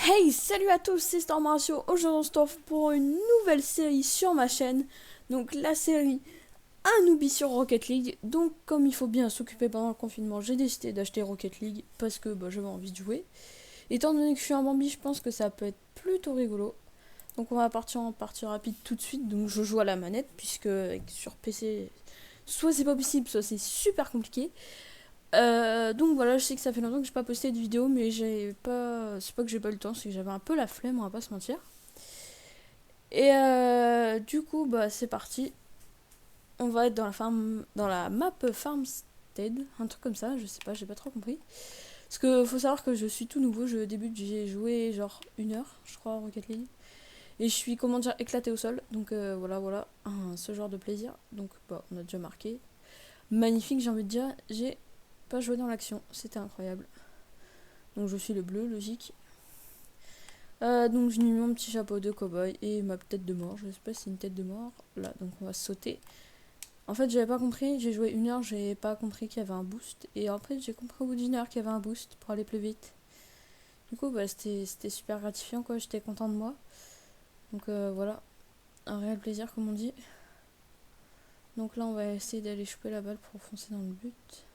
Hey, salut à tous, c'est Storm Ratio. Aujourd'hui, on se retrouve pour une nouvelle série sur ma chaîne. Donc, la série Un newbie sur Rocket League. Donc, comme il faut bien s'occuper pendant le confinement, j'ai décidé d'acheter Rocket League parce que j'avais envie de jouer. Étant donné que je suis un Bambi, je pense que ça peut être plutôt rigolo. Donc, on va partir en partie rapide tout de suite. Donc, je joue à la manette puisque sur PC, soit c'est pas possible, soit c'est super compliqué. Donc voilà, je sais que ça fait longtemps que j'ai pas posté de vidéo, mais j'ai pas. C'est pas que j'ai pas eu le temps, c'est que j'avais un peu la flemme, on va pas se mentir. Et du coup, c'est parti. On va être dans la farm, dans la map Farmstead, un truc comme ça, je sais pas, j'ai pas trop compris. Parce que faut savoir que je suis tout nouveau, je débute, j'ai joué genre 1 heure, je crois, à Rocket League. Et je suis, comment dire, éclaté au sol. Donc voilà, ce genre de plaisir. Donc on a déjà marqué. Magnifique, j'ai envie de dire, j'ai pas joué dans l'action, c'était incroyable. Donc je suis le bleu, logique. Donc je mis mon petit chapeau de cow-boy et ma tête de mort. Je sais pas si c'est une tête de mort. Là, donc on va sauter. En fait, j'avais pas compris. J'ai joué 1 heure, j'ai pas compris qu'il y avait un boost. Et après, j'ai compris au bout d'1 heure qu'il y avait un boost pour aller plus vite. Du coup, c'était super gratifiant, quoi. J'étais content de moi. Donc voilà, un réel plaisir, comme on dit. Donc là, on va essayer d'aller choper la balle pour foncer dans le but.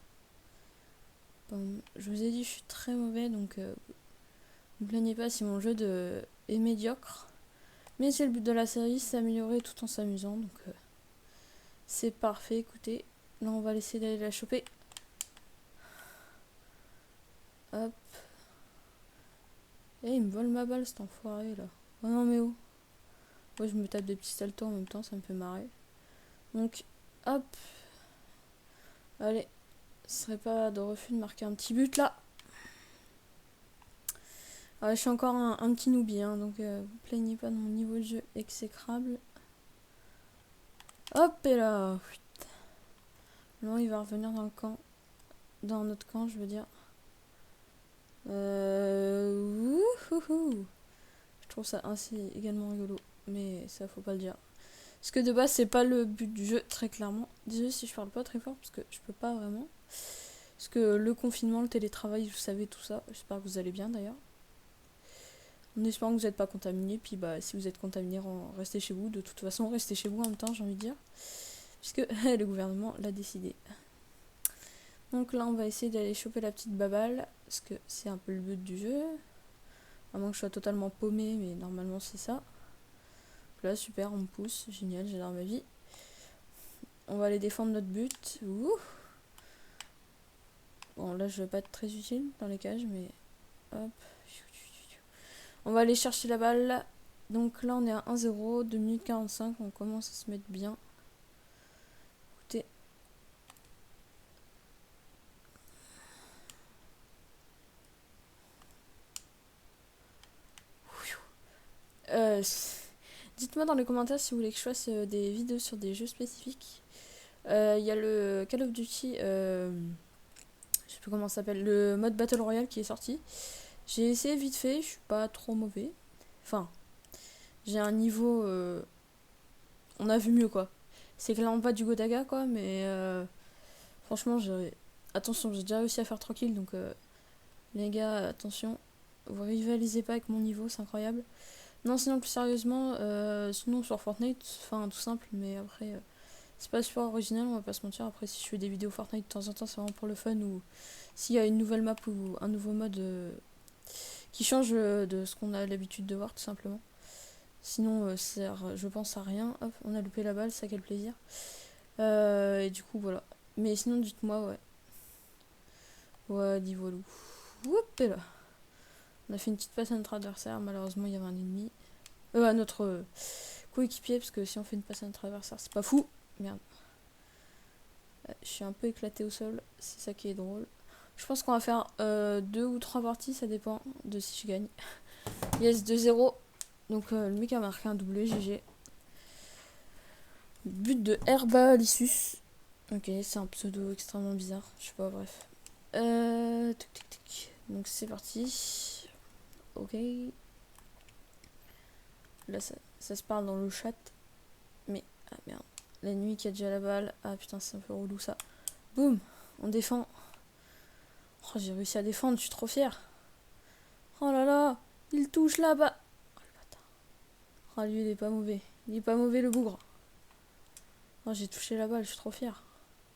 Bon, je vous ai dit, je suis très mauvais, donc ne vous plaignez pas si mon jeu est médiocre. Mais c'est le but de la série, s'améliorer tout en s'amusant. Donc c'est parfait, écoutez. Là on va essayer d'aller la choper. Hop. Eh, il me vole ma balle cet enfoiré là. Oh non mais où? Ouais, je me tape des petits saltos en même temps, ça me fait marrer. Donc hop. Allez. Ce serait pas de refus de marquer un petit but là. Ouais, je suis encore un petit newbie, hein, donc vous plaignez pas de mon niveau de jeu exécrable. Hop et là. Non, il va revenir dans le camp. Dans notre camp, je veux dire. Wouhouhou. Je trouve ça ainsi également rigolo, mais ça faut pas le dire. Parce que de base, c'est pas le but du jeu, très clairement. Désolé si je parle pas très fort, parce que je peux pas vraiment. Parce que le confinement, le télétravail, vous savez tout ça. J'espère que vous allez bien d'ailleurs. En espérant que vous n'êtes pas contaminé, puis si vous êtes contaminé, restez chez vous. De toute façon, restez chez vous en même temps, j'ai envie de dire. Puisque le gouvernement l'a décidé. Donc là, on va essayer d'aller choper la petite baballe, parce que c'est un peu le but du jeu. À moins que je sois totalement paumé, mais normalement c'est ça. Là, super, on me pousse, génial, j'adore ma vie. On va aller défendre notre but. Ouh. Bon, là, je vais pas être très utile dans les cages, mais hop. On va aller chercher la balle. Donc là, on est à 1-0, 2 minutes 45, on commence à se mettre bien. Écoutez. Dites-moi dans les commentaires si vous voulez que je fasse des vidéos sur des jeux spécifiques. Il y a le Call of Duty, je sais plus comment ça s'appelle, le mode Battle Royale qui est sorti. J'ai essayé vite fait, je suis pas trop mauvais. Enfin, j'ai un niveau. On a vu mieux quoi. C'est clairement pas du Gotaga quoi, mais franchement, attention, j'ai déjà réussi à faire tranquille donc les gars, attention. Vous rivalisez pas avec mon niveau, c'est incroyable. Non, sinon plus sérieusement, sinon sur Fortnite, enfin tout simple, mais après. C'est pas super original, on va pas se mentir. Après, si je fais des vidéos Fortnite de temps en temps, c'est vraiment pour le fun. Ou s'il y a une nouvelle map ou un nouveau mode qui change de ce qu'on a l'habitude de voir, tout simplement. Sinon, je pense à rien. Hop, on a loupé la balle, ça quel plaisir. Et du coup, voilà. Mais sinon, dites-moi, ouais. Ouais, dis voilà. Oups, et là. On a fait une petite passe à notre adversaire. Malheureusement, il y avait un ennemi. À notre coéquipier, parce que si on fait une passe à notre adversaire, c'est pas fou. Merde. Je suis un peu éclaté au sol, c'est ça qui est drôle. Je pense qu'on va faire 2 ou 3 parties, ça dépend de si je gagne. Yes, 2-0. Donc le mec a marqué un doublé, GG. But de Herbalissus. Ok, c'est un pseudo extrêmement bizarre, je sais pas, bref. Tic, tic, tic. Donc c'est parti. Ok. Là, ça se parle dans le chat. Mais, ah merde. La nuit qui a déjà la balle. Ah putain, c'est un peu relou ça. Boum, on défend. Oh, j'ai réussi à défendre, je suis trop fière. Oh là là, il touche là-bas. Oh, le bâtard. Ah, lui, il est pas mauvais. Il est pas mauvais, le bougre. Oh, j'ai touché la balle, je suis trop fière.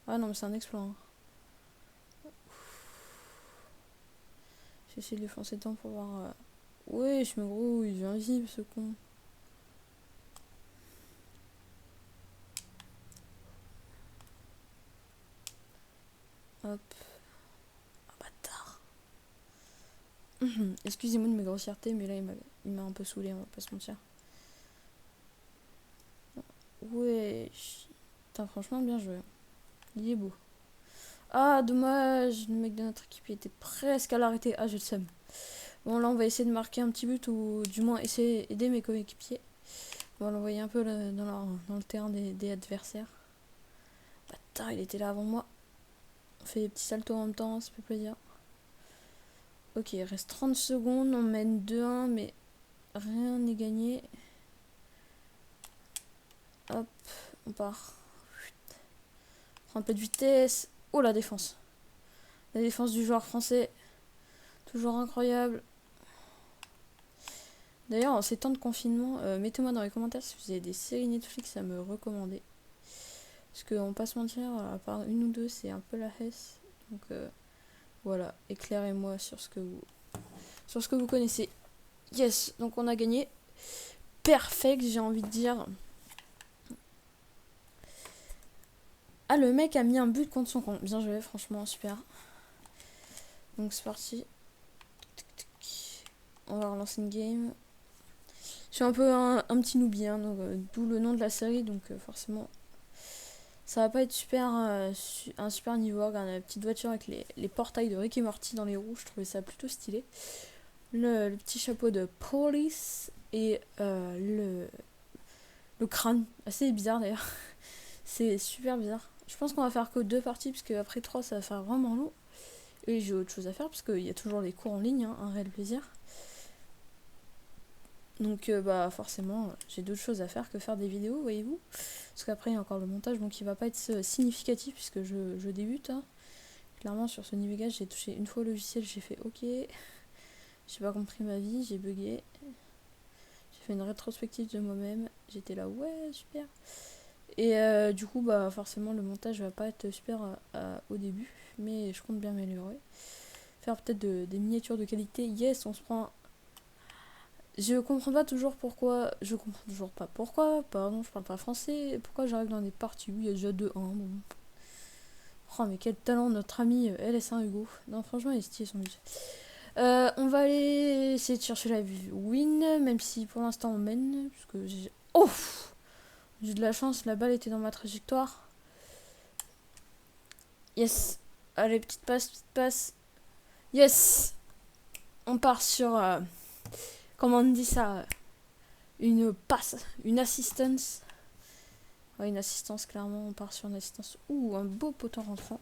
Ah non, mais c'est un exploit. Hein. J'ai essayé de lui foncer dedans pour voir... Ouais, je me grouille, il est invisible, ce con. Hop. Ah, bâtard. Excusez-moi de mes grossièretés, mais là, il m'a un peu saoulé, on va pas se mentir. Ouais. Putain, franchement, bien joué. Il est beau. Ah, dommage. Le mec de notre équipe il était presque à l'arrêter. Ah, j'ai le seum. Bon, là, on va essayer de marquer un petit but ou du moins essayer d'aider mes coéquipiers. On va l'envoyer un peu là, dans le terrain des adversaires. Bâtard, il était là avant moi. On fait des petits saltos en même temps, ça fait plaisir. Ok, il reste 30 secondes. On mène 2-1, mais rien n'est gagné. Hop, on part. Un peu de vitesse. Oh, la défense. La défense du joueur français. Toujours incroyable. D'ailleurs, en ces temps de confinement, mettez-moi dans les commentaires si vous avez des séries Netflix à me recommander. Parce qu'on pas se mentir, à part une ou deux, c'est un peu la hesse. Donc voilà, éclairez-moi sur ce que vous connaissez. Yes, donc on a gagné. Perfect, j'ai envie de dire. Ah, le mec a mis un but contre son camp. Bien joué, franchement, super. Donc c'est parti. On va relancer une game. Je suis un peu un petit noobie, hein, donc d'où le nom de la série, donc forcément ça va pas être super un super niveau. Regarde la petite voiture avec les portails de Rick et Morty dans les roues, je trouvais ça plutôt stylé. Le petit chapeau de police et le crâne, assez bizarre d'ailleurs. C'est super bizarre. Je pense qu'on va faire que 2 parties, parce qu'après 3 ça va faire vraiment lourd. Et j'ai autre chose à faire, parce qu'il y a toujours les cours en ligne, hein, un réel plaisir. Donc bah forcément j'ai d'autres choses à faire que faire des vidéos, voyez-vous. Parce qu'après il y a encore le montage, donc il va pas être significatif puisque je débute. Hein. Clairement sur ce niveau j'ai touché une fois le logiciel, j'ai fait ok. J'ai pas compris ma vie, j'ai bugué. J'ai fait une rétrospective de moi-même. J'étais là ouais super. Et du coup bah forcément le montage va pas être super au début. Mais je compte bien m'améliorer. Faire peut-être des miniatures de qualité. Yes, on se prend... Je comprends pas toujours pourquoi. Je comprends toujours pas pourquoi. Pardon, je parle pas français. Pourquoi j'arrive dans des parties où il y a déjà 2-1. Bon. Oh, mais quel talent, notre ami LS1 Hugo. Non, franchement, il est stylé son but. On va aller essayer de chercher la win, même si pour l'instant on mène. Parce que j'ai. Oh! J'ai de la chance, la balle était dans ma trajectoire. Yes! Allez, petite passe, petite passe. Yes! On part sur. Comment on dit ça? Une passe, une assistance. Ouais, une assistance, clairement, on part sur une assistance. Ouh, un beau poteau rentrant.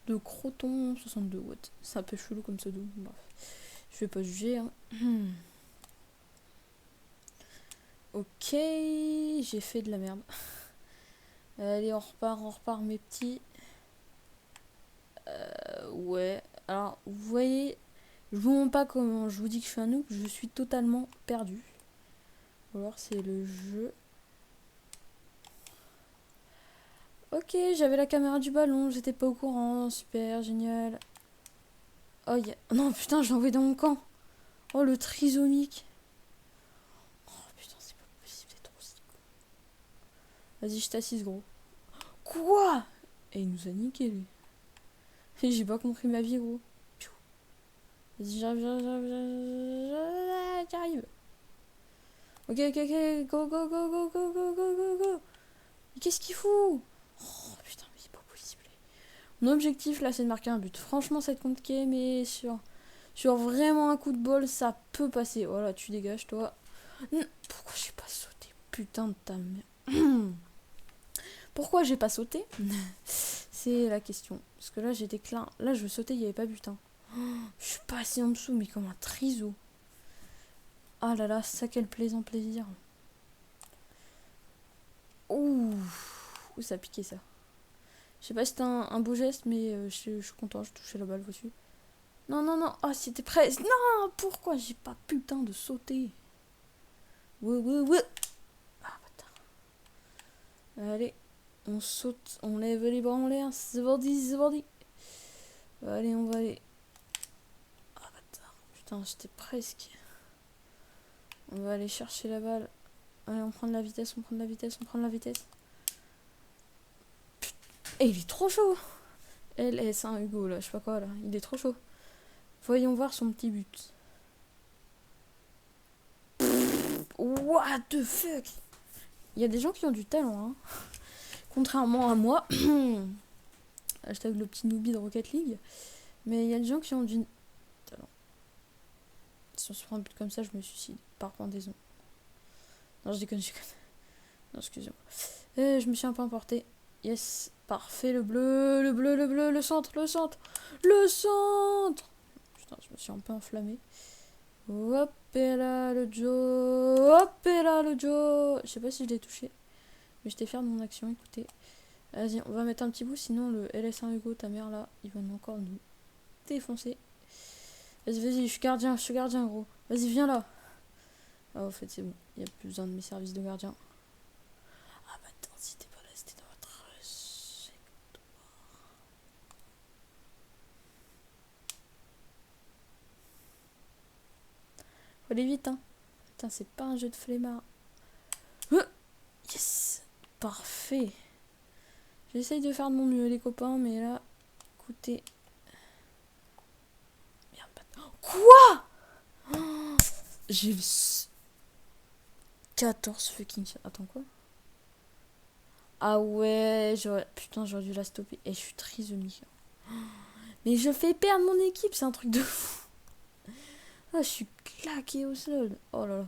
De Croton 62 watts. C'est un peu chelou comme pseudo. Bref, je vais pas juger. Hein. Ok, j'ai fait de la merde. Allez, on repart mes petits. Ouais. Alors, vous voyez, je vous montre pas comment je vous dis que je suis un noob. Je suis totalement perdu. Ou alors c'est le jeu. Ok, j'avais la caméra du ballon, j'étais pas au courant, super, génial. Oh, non, putain, je l'ai envoyé dans mon camp. Oh, le trisomique. Oh, putain, c'est pas possible, c'est trop si. Vas-y, je t'assise, gros. Quoi? Et il nous a niqué, lui. J'ai pas compris ma vie, gros. Vas-y, j'arrive. Ok, go, go, go, go, go, go, go, go, go. Mais qu'est-ce qu'il fout? Oh, putain, mais c'est pas possible. Mon objectif, là, c'est de marquer un but. Franchement, ça va être compliqué, mais sur vraiment un coup de bol, ça peut passer. Voilà, tu dégages, toi. Pourquoi j'ai pas sauté? Putain de ta mère. Pourquoi j'ai pas sauté? C'est la question. Parce que là, j'étais clair. Là, je veux sauter, il n'y avait pas but. Hein. Je suis passé en dessous, mais comme un triseau. Ah là là, ça quel plaisant plaisir. Ouh, ça a piqué ça. Je sais pas si c'était un beau geste, mais je suis content, je touchais la balle dessus. Non, non, non. Ah, c'était presque. Non, pourquoi j'ai pas putain de sauter? Ouais, ouais, ouais. Ah, bâtard. Allez, on saute, on lève les bras en l'air. C'est parti, c'est parti. Allez, on va aller. Ah, bâtard. Putain, j'étais presque. On va aller chercher la balle. Allez, on prend de la vitesse, on prend de la vitesse, on prend de la vitesse. Et il est trop chaud. LS1 Hugo, là, je sais pas quoi, là. Il est trop chaud. Voyons voir son petit but. What the fuck? Il y a des gens qui ont du talent, hein. Contrairement à moi. Hashtag le petit noobie de Rocket League. Mais il y a des gens qui ont du talent. Si on se prend un but comme ça, je me suicide. Par pendaison. Non, je déconne, je déconne. Non, excusez-moi. Je me suis un peu emporté. Yes, parfait, le bleu, le bleu, le bleu, le centre, le centre, le centre. Putain, je me suis un peu enflammé. Hop et là le Joe, hop et là le Joe. Je sais pas si je l'ai touché, mais j'étais fier de mon action, écoutez. Vas-y, on va mettre un petit bout, sinon le LS1 Hugo, ta mère là, il va encore nous défoncer. Vas-y, vas-y, je suis gardien gros. Vas-y, viens là. Ah, au fait, c'est bon, il n'y a plus besoin de mes services de gardien. Ah bah attends, si t'es pas là, c'était dans votre secteur. Faut aller vite, hein. Putain, c'est pas un jeu de flemmard. Yes. Parfait. J'essaye de faire de mon mieux, les copains, mais là, écoutez. Merde, pas... Quoi? Oh, j'ai 14 fucking... Attends, quoi? Ah ouais, putain, j'aurais dû la stopper. Et je suis trisomique. Mais je fais perdre mon équipe, c'est un truc de fou. Ah, je suis claqué au sol. Oh là là.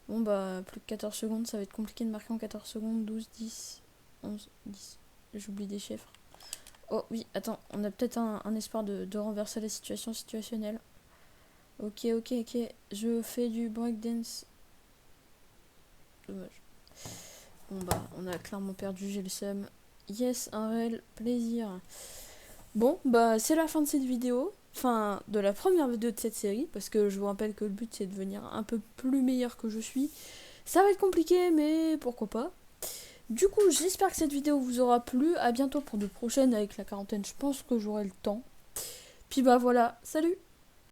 Bon bah, plus que 14 secondes, ça va être compliqué de marquer en 14 secondes. 12, 10, 11, 10. J'oublie des chiffres. Oh oui, attends, on a peut-être un espoir de renverser la situation situationnelle. Ok, ok, ok. Je fais du breakdance. Dommage. Bon bah, on a clairement perdu, j'ai le seum. Yes, un réel plaisir. Bon, bah c'est la fin de cette vidéo. Enfin, de la première vidéo de cette série. Parce que je vous rappelle que le but c'est de devenir un peu plus meilleur que je suis. Ça va être compliqué, mais pourquoi pas. Du coup, j'espère que cette vidéo vous aura plu. À bientôt pour de prochaines avec la quarantaine. Je pense que j'aurai le temps. Puis bah voilà, salut!